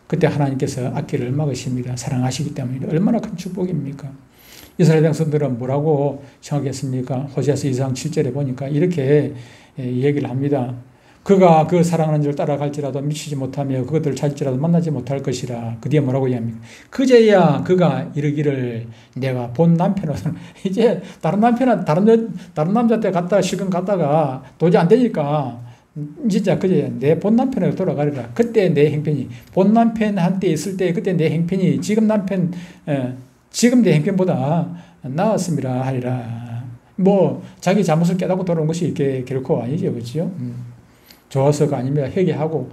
그때 하나님께서 앞길을 막으십니다. 사랑하시기 때문에 얼마나 큰 축복입니까? 이스라엘 백성들은 뭐라고 생각했습니까? 호세아서 2장 7절에 보니까 이렇게 얘기를 합니다. 그가 그 사랑하는 줄 따라갈지라도 미치지 못하며 그것들을 찾을지라도 만나지 못할 것이라. 그 뒤에 뭐라고 얘기합니까? 그제야 그가 이르기를 내가 본 남편으로서는 이제 다른 남자한테 갔다가 실컷 갔다가 도저히 안 되니까 진짜 그제 내 본 남편으로 돌아가리라. 그때 내 형편이 본 남편한테 있을 때 그때 내 형편이 지금 내 형편보다 나았음이라 하리라. 자기 잘못을 깨닫고 돌아온 것이 이렇게 결코 아니죠, 그렇죠? 좋아서가 아닙니다. 회개하고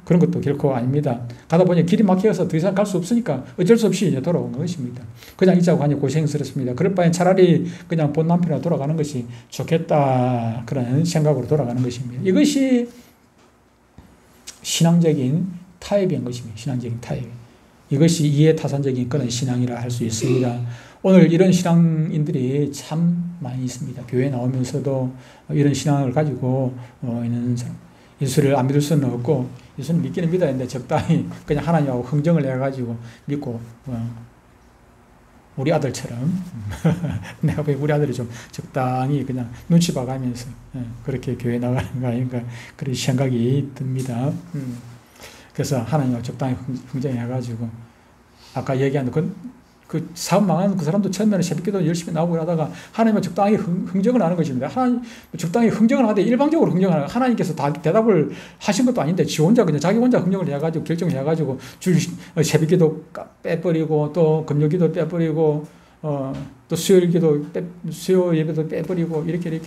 그런 것도 결코 아닙니다. 가다 보니 길이 막혀서 더 이상 갈 수 없으니까 어쩔 수 없이 이제 돌아온 것입니다. 그냥 이 자고 하니 고생스럽습니다. 그럴 바엔 차라리 그냥 본 남편으로 돌아가는 것이 좋겠다. 그런 생각으로 돌아가는 것입니다. 이것이 신앙적인 타협인 것입니다. 신앙적인 타협. 이것이 이해타산적인 그런 신앙이라 할 수 있습니다. 오늘 이런 신앙인들이 참 많이 있습니다. 교회에 나오면서도 이런 신앙을 가지고 있는 사람. 예수를 안 믿을 수는 없고 예수는 믿기는 믿어야 되는데 적당히 그냥 하나님하고 흥정을 해가지고 믿고 우리 아들처럼 내가 보기 우리 아들이 좀 적당히 그냥 눈치 봐가면서 그렇게 교회 나가는 거 아닌가 그런 생각이 듭니다. 그래서 하나님하고 적당히 흥정해가지고 아까 얘기한 그 사업 망한 그 사람도 처음에는 새벽기도 열심히 나오고 하다가 하나님은 적당히 흥정을 하는 것입니다. 하나님 적당히 흥정을 하되 일방적으로 흥정을 하는 하나님께서 다 대답을 하신 것도 아닌데 지 혼자 그냥 자기 혼자 흥정을 해가지고 결정을 해가지고 새벽기도 빼버리고 또 금요기도 빼버리고 또 수요 예배도 빼버리고 이렇게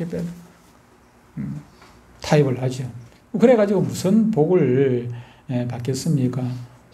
타협을 하죠. 그래가지고 무슨 복을 받겠습니까?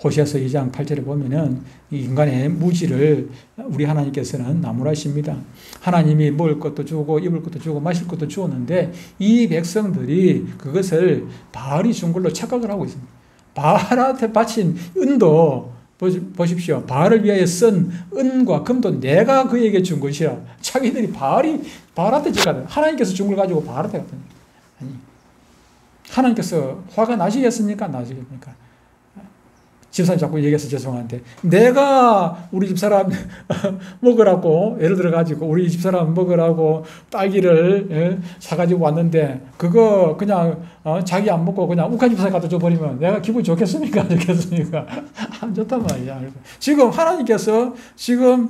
호세아서 2장 8절에 보면은 이 인간의 무지를 우리 하나님께서는 나무라십니다. 하나님이 먹을 것도 주고 입을 것도 주고 마실 것도 주었는데 이 백성들이 그것을 바알이 준 걸로 착각을 하고 있습니다. 바알한테 바친 은도 보십시오. 바알을 위하여 쓴 은과 금도 내가 그에게 준 것이라. 자기들이 바알한테 제가 하나님께서 준 걸 가지고 바알한테 갔더니 아니 하나님께서 화가 나시겠습니까? 나시겠습니까? 집사님 자꾸 얘기해서 죄송한데, 내가 우리 집사람 먹으라고, 예를 들어가지고 우리 집사람 먹으라고 딸기를 사가지고 왔는데, 그거 그냥 자기 안 먹고 그냥 우카 집사에 갖다 줘버리면 내가 기분 좋겠습니까? 좋겠습니까? 안 좋단 말이야. 지금 하나님께서 지금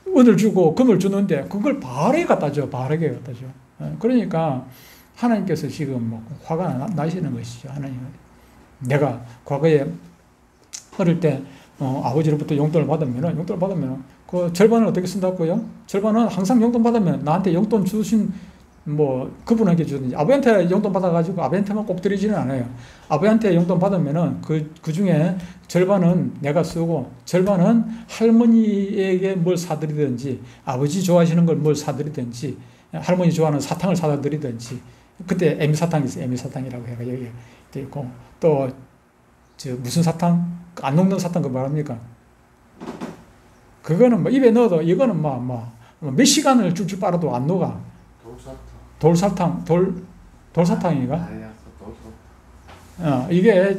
은을 주고 금을 주는데 그걸 바르게 갖다 줘. 바르게 갖다 줘. 그러니까 하나님께서 지금 뭐 화가 나시는 것이죠. 하나님은. 내가 과거에 어릴 때 아버지로부터 용돈을 받으면 그 절반을 어떻게 쓴다고요? 절반은 항상 용돈 받으면 나한테 용돈 주신 뭐 그분에게 주든지, 아버지한테 용돈 받아가지고 아버지한테만 꼭 드리지는 않아요. 아버지한테 용돈 받으면은 그 중에 절반은 내가 쓰고 절반은 할머니에게 뭘 사드리든지, 아버지 좋아하시는 걸 뭘 사드리든지, 할머니 좋아하는 사탕을 사다 드리든지. 그때 애미사탕이 있어요. 애미사탕이라고 해가 여기 있고, 또 저 무슨 사탕, 안 녹는 사탕, 그 말합니까? 그거는 뭐 입에 넣어도 이거는 몇 시간을 줄줄 빨아도 안 녹아. 돌사탕, 돌사탕인가? 이게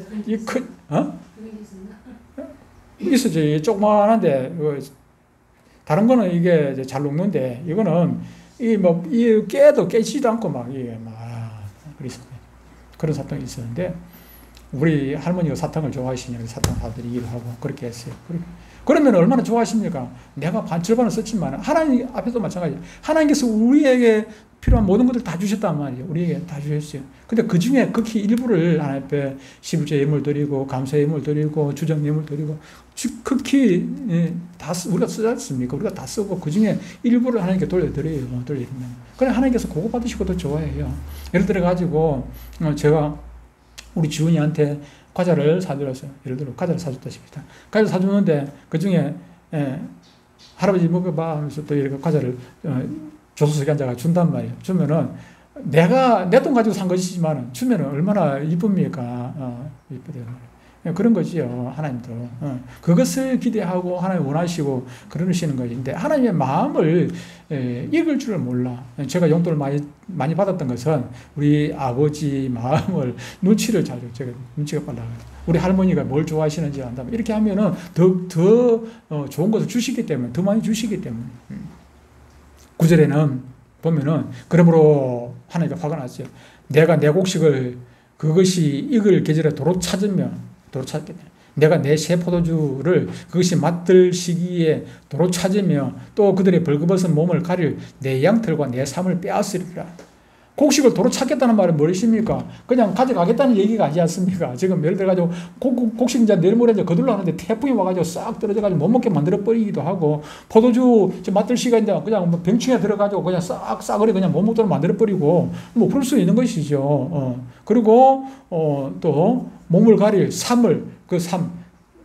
있어지. 조그만한데 다른 거는 이게 잘 녹는데 이거는 이 깨도 깨지도 않고 이게 그런 사탕이 있었는데, 우리 할머니가 사탕을 좋아하시냐고 사탕 사드리기도 하고 그렇게 했어요. 그러면 얼마나 좋아하십니까? 내가 절반을 썼지만 하나님 앞에도 마찬가지예요. 하나님께서 우리에게 필요한 모든 것들 다 주셨단 말이에요. 우리에게 다 주셨어요. 근데 그 중에 극히 일부를 하나님 앞에 11조 예물 드리고 감사 예물 드리고 주정 예물 드리고 극히 다 우리가 쓰지 않습니까? 우리가 다 쓰고 그 중에 일부를 하나님께 돌려드려요. 그래 하나님께서 그거 받으시고 더 좋아해요. 예를 들어 가지고 제가 우리 지훈이한테 과자를 사드렸어요. 예를 들어 과자를 사줬다 싶다. 과자를 사주는데 그 중에 할아버지 먹어봐 하면서 또 이렇게 과자를 조수석에 앉아가 준단 말이에요. 주면은 내가 내 돈 가지고 산 것이지만 주면은 얼마나 이쁩니까? 이쁘대요. 그런 거지요. 하나님도 그것을 기대하고 하나님 원하시고 그러시는 것인데, 하나님의 마음을 읽을 줄을 몰라. 제가 용돈을 많이 받았던 것은 우리 아버지 마음을 눈치를 잘 줘요. 제가 눈치가 빨라요. 우리 할머니가 뭘 좋아하시는지 안다면 이렇게 하면은 더 좋은 것을 주시기 때문에, 더 많이 주시기 때문에. 9절에는 보면은 그러므로 하나님께 화가 났어요. 내가 내 곡식을 그것이 익을 계절에 도로 찾으면 도로 찾게 돼. 내가 내 새 포도주를 그것이 맛들 시기에 도로 찾으며 또 그들의 벌거벗은 몸을 가릴 내 양털과 내 삶을 빼앗으리라. 곡식을 도로 찾겠다는 말은 무엇입니까? 그냥 가져가겠다는 얘기가 아니지 않습니까? 지금 예를 들어가지고 곡식 이제 내일 모레 거둘러 하는데 태풍이 와가지고 싹 떨어져가지고 못 먹게 만들어버리기도 하고, 포도주 맛들 시간인데 그냥 병충해 들어가지고 그냥 싸그리 그냥 못 먹도록 만들어버리고 뭐 그럴 수 있는 것이죠. 그리고 또 몸을 가릴 삶을, 그 삶,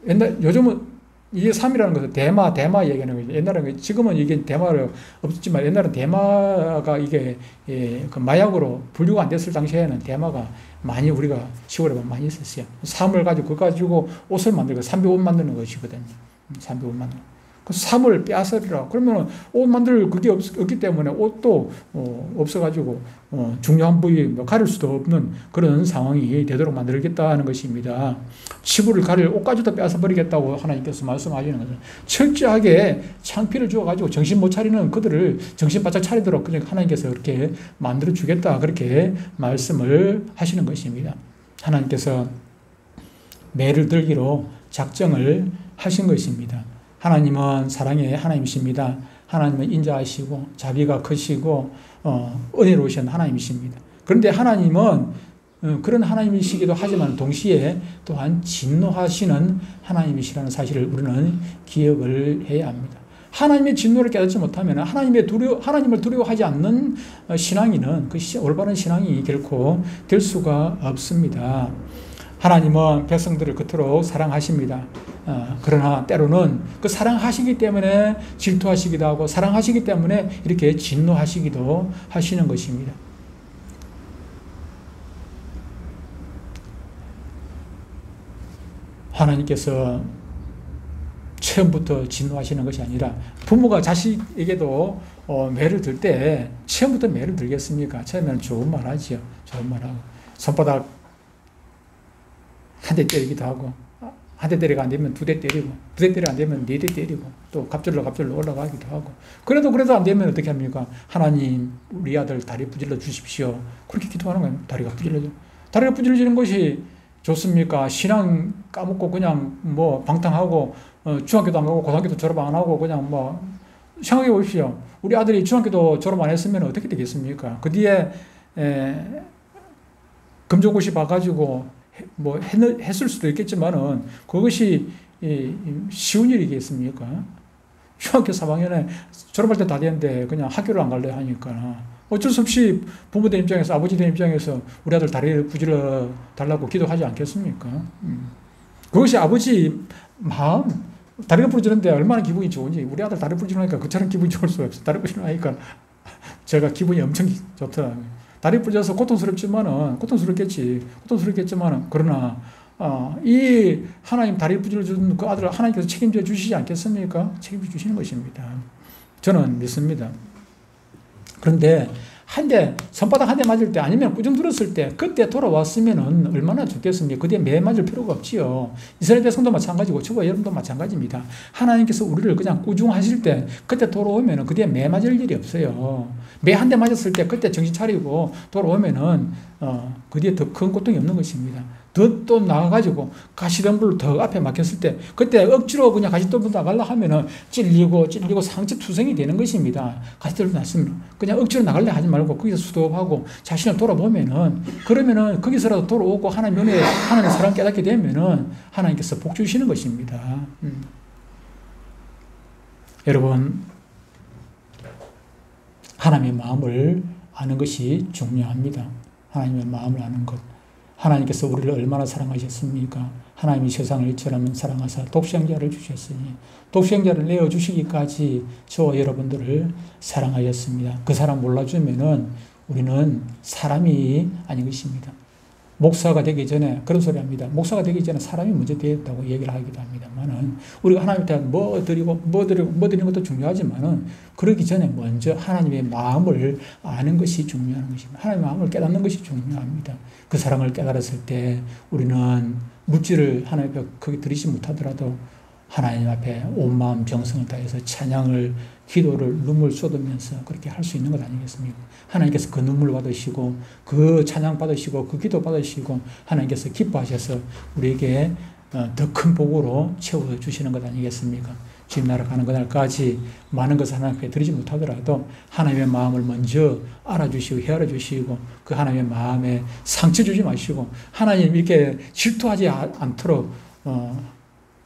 요즘은 이게 삶이라는 것은 대마 얘기하는 거죠. 옛날에는, 지금은 이게 대마를 없었지만 옛날은 대마가 이게 그 마약으로 분류가 안 됐을 당시에는 대마가 많이 우리가 시골에 보면 많이 있었어요. 삶을 가지고 그거 가지고 옷을 만들고 삼비옷 만드는 것이거든요. 삼비옷 만드는 거. 그 삶을 빼앗으리라. 그러면 옷 만들 그게 없기 때문에 옷도 없어가지고 중요한 부위 가릴 수도 없는 그런 상황이 되도록 만들겠다는 것입니다. 치부를 가릴 옷까지도 빼앗아버리겠다고 하나님께서 말씀하시는 거죠. 철저하게 창피를 주어가지고 정신 못 차리는 그들을 정신 바짝 차리도록 그냥 하나님께서 그렇게 만들어주겠다, 그렇게 말씀을 하시는 것입니다. 하나님께서 매를 들기로 작정을 하신 것입니다. 하나님은 사랑의 하나님이십니다. 하나님은 인자하시고 자비가 크시고 은혜로우신 하나님이십니다. 그런데 하나님은 그런 하나님이시기도 하지만 동시에 또한 진노하시는 하나님이시라는 사실을 우리는 기억을 해야 합니다. 하나님의 진노를 깨닫지 못하면 하나님을 두려워하지 않는 신앙인은 그 올바른 신앙이 결코 될 수가 없습니다. 하나님은 백성들을 그토록 사랑하십니다. 그러나 때로는 그 사랑하시기 때문에 질투하시기도 하고 사랑하시기 때문에 이렇게 진노하시기도 하시는 것입니다. 하나님께서 처음부터 진노하시는 것이 아니라, 부모가 자식에게도 매를 들 때 처음부터 매를 들겠습니까? 처음에는 좋은 말 하지요. 좋은 말 하고 손바닥 한 대 때리기도 하고, 한 대 때리가 안 되면 두 대 때리고, 두 대 때리가 안 되면 네 대 때리고, 또 갑절로 올라가기도 하고. 그래도 안 되면 어떻게 합니까? 하나님, 우리 아들 다리 부질러 주십시오. 그렇게 기도하는 거예요. 다리가 부질러지는 것이 좋습니까? 신앙 까먹고 그냥 뭐 방탕하고, 중학교도 안 가고 고등학교도 졸업 안 하고 그냥 뭐, 생각해 보십시오. 우리 아들이 중학교도 졸업 안 했으면 어떻게 되겠습니까? 그 뒤에, 검정고시 봐가지고 뭐 했을 수도 있겠지만은 그것이 쉬운 일이겠습니까? 중학교 3학년에 졸업할 때 다 됐는데 그냥 학교를 안 갈래 하니까 어쩔 수 없이 부모들 입장에서, 아버지들 입장에서 우리 아들 다리를 부질러 달라고 기도하지 않겠습니까? 그것이 아버지 마음, 다리가 부러지는데 얼마나 기분이 좋은지. 우리 아들 다리 부러지니까 그처럼 기분이 좋을 수가 없어요. 다리 부러지니까 제가 기분이 엄청 좋더라고요. 다리 부러져서 고통스럽겠지만은, 그러나, 이 하나님 다리 부러져준 그 아들을 하나님께서 책임져 주시지 않겠습니까? 책임져 주시는 것입니다. 저는 믿습니다. 그런데 손바닥 한 대 맞을 때 아니면 꾸중 들었을 때 그때 돌아왔으면 얼마나 좋겠습니까? 그때 매 맞을 필요가 없지요. 이스라엘 백성도 마찬가지고 저와 여러분도 마찬가지입니다. 하나님께서 우리를 그냥 꾸중하실 때 그때 돌아오면 그때 매 맞을 일이 없어요. 매 한 대 맞았을 때 그때 정신 차리고 돌아오면은 그 뒤에 더 큰 고통이 없는 것입니다. 또 나가가지고 가시덤불로 더 앞에 막혔을 때 그때 억지로 그냥 가시덤불 나가려 하면은 찔리고 상처투성이 되는 것입니다. 가시덤불 났으면 그냥 억지로 나가려 하지 말고 거기서 수도하고 자신을 돌아보면은, 그러면은 거기서라도 돌아오고 하나님 은혜, 하나님의 사랑 깨닫게 되면은 하나님께서 복 주시는 것입니다. 여러분, 하나님의 마음을 아는 것이 중요합니다. 하나님의 마음을 아는 것. 하나님께서 우리를 얼마나 사랑하셨습니까? 하나님이 세상을 이처럼 사랑하사 독생자를 주셨으니 독생자를 내어주시기까지 저와 여러분들을 사랑하였습니다. 그 사람 몰라주면은 우리는 사람이 아닌 것입니다. 목사가 되기 전에 그런 소리 합니다. 목사가 되기 전에 사람이 먼저 되었다고 얘기를 하기도 합니다만은, 우리가 하나님한테 뭐 드리는 것도 중요하지만은 그러기 전에 먼저 하나님의 마음을 아는 것이 중요한 것입니다. 하나님의 마음을 깨닫는 것이 중요합니다. 그 사랑을 깨달았을 때 우리는 물질을 하나님 앞에 크게 드리지 못하더라도 하나님 앞에 온 마음 정성을 다해서 찬양을, 기도를, 눈물 쏟으면서 그렇게 할 수 있는 것 아니겠습니까? 하나님께서 그 눈물 받으시고 그 찬양 받으시고 그 기도 받으시고 하나님께서 기뻐하셔서 우리에게 더 큰 복으로 채워주시는 것 아니겠습니까? 주님 나라 가는 그날까지 많은 것을 하나님께 드리지 못하더라도 하나님의 마음을 먼저 알아주시고 헤아려주시고 그 하나님의 마음에 상처 주지 마시고 하나님 이렇게 질투하지 않도록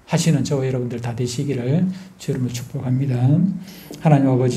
하시는 저와 여러분들 다 되시기를 주님을 축복합니다. 하나님 아버지,